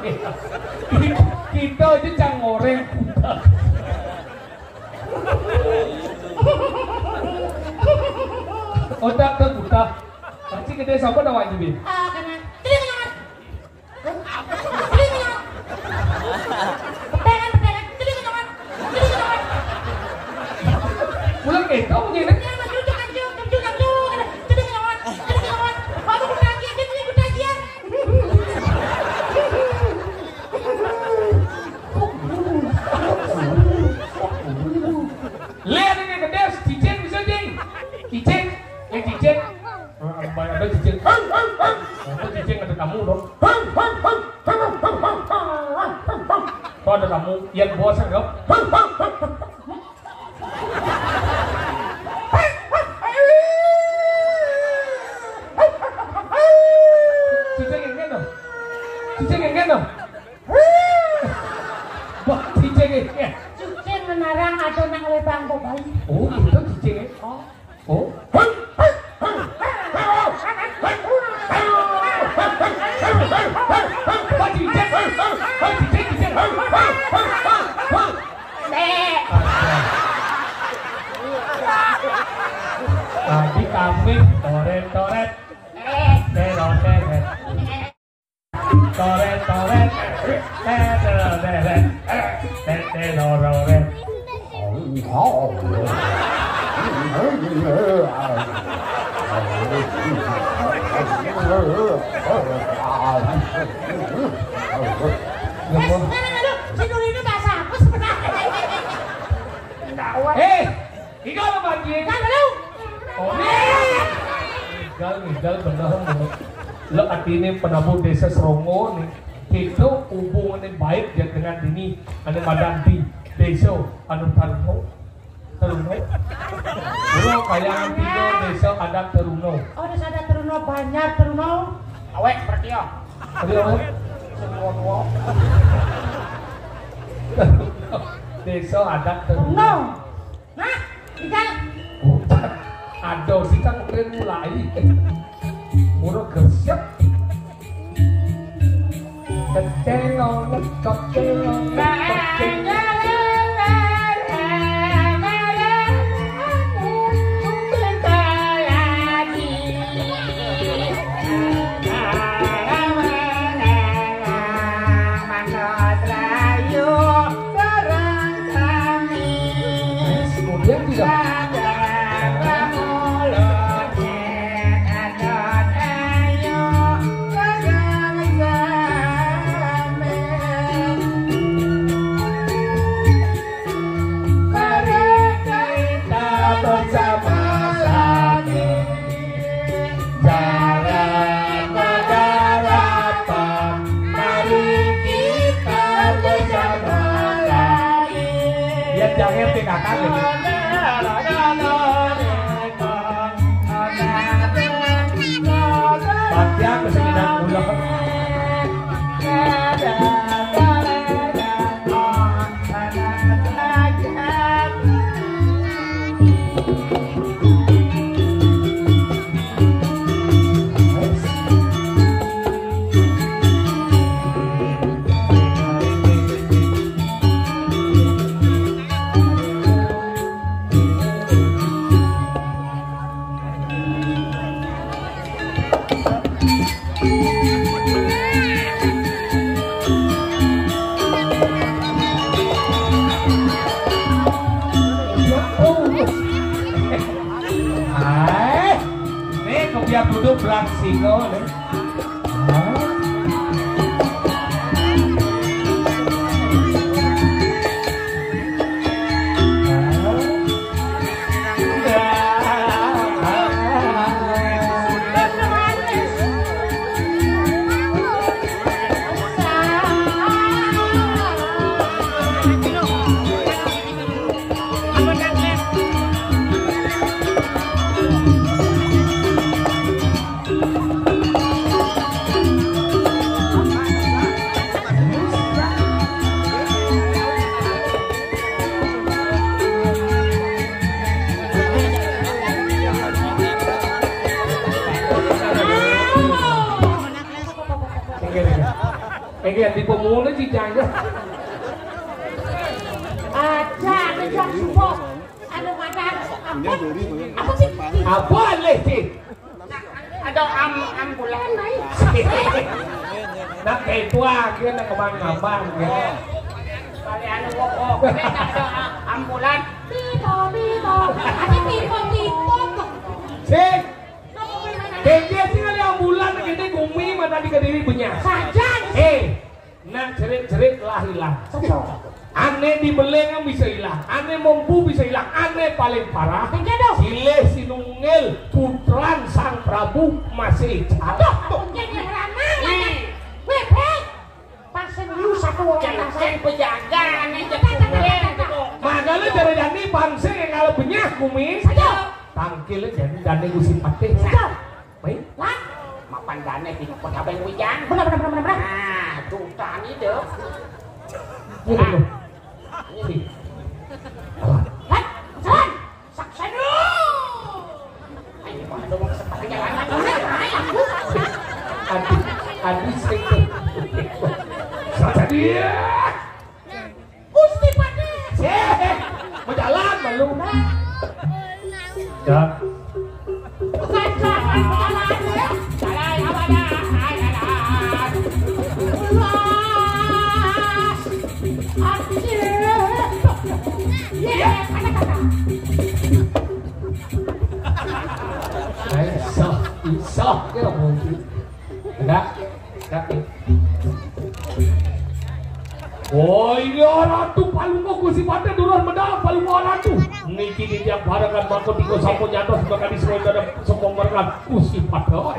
Kita aja cang goreng budak. Otak ke budak. Pasti gede sama dawan jadi. Karena tidak nyaman. Tidak nyaman. Peperan, tidak nyaman. Tidak nyaman. Pulang kita punya ini. Lihat ini gede, cicing bisa jing. Cicing, cicing. Ada cicing. Ada cicing ada kamu dong. Kau ada kamu yang bos enggak? Cicing yang gendong. Cicing yang gendong. Wah, cicing ini. Cicing menarang atau nang lebang bayi. Oh, itu cicing. Oh. Tadi kambing toret toret, terot teret, toret toret, terot teret, terot. Igal lagi. Igal benar. Lo artinya penabuh desa Serongo nih. Kita hubungannya baik ya dengan ini. Ada Madanti desa anu Taruno. Lo kayak tiga desa adat Taruno. Oh, desa adat Taruno banyak Taruno. Awek seperti ya. Tadi apa? Desa adat Taruno. Nah, ikan. Ada sih kan mungkin mulai. Murah gersiap. Kecelong, kecelong, kecelong. Duduk berangsingo nih. Kayak di pemula cicanya. Aja ngejak subuh. Ada madang. Apa sih? Apa leh sih? Ada ambulan naik. Nak kayak tua dia nak kemana-mana ya. Kali anu wok ada ambulan. Tito. Ada tito. Sih. Kayak tinggal yang bulan kita gumi mana di Kediri punya. Sajan. Nak cerit-cerit lah hilang. Aneh di belengan bisa hilang, aneh mampu bisa hilang, aneh paling parah. Sileh Sinungil putran Sang Prabu masih aduh, jadi ranang. Weh, pasien lu satu orang Ceng penjaga aneh jadi makanya dari Dani bangsa yang kalau punya kumis tangkilnya jadi Dani gusi patih. Baik, lah, mapan dane di kota Bengwijang. benar. Nah, tuh tani deh. Hai, jalan. Saksen lu. Ini mana dong seperti jalan Adi sering saja dia. Gusti Pade. Mau jalan malu. Ya. Bukan jalan ya. Jalan apa dah? Iso, kira mungkin. Enggak. Oh ini orang tu paling aku si pada durang medal paling orang tu. Niki di tiap barangan makot iko sampun nyatos bakal disuai dalam sombong mereka. Si pada.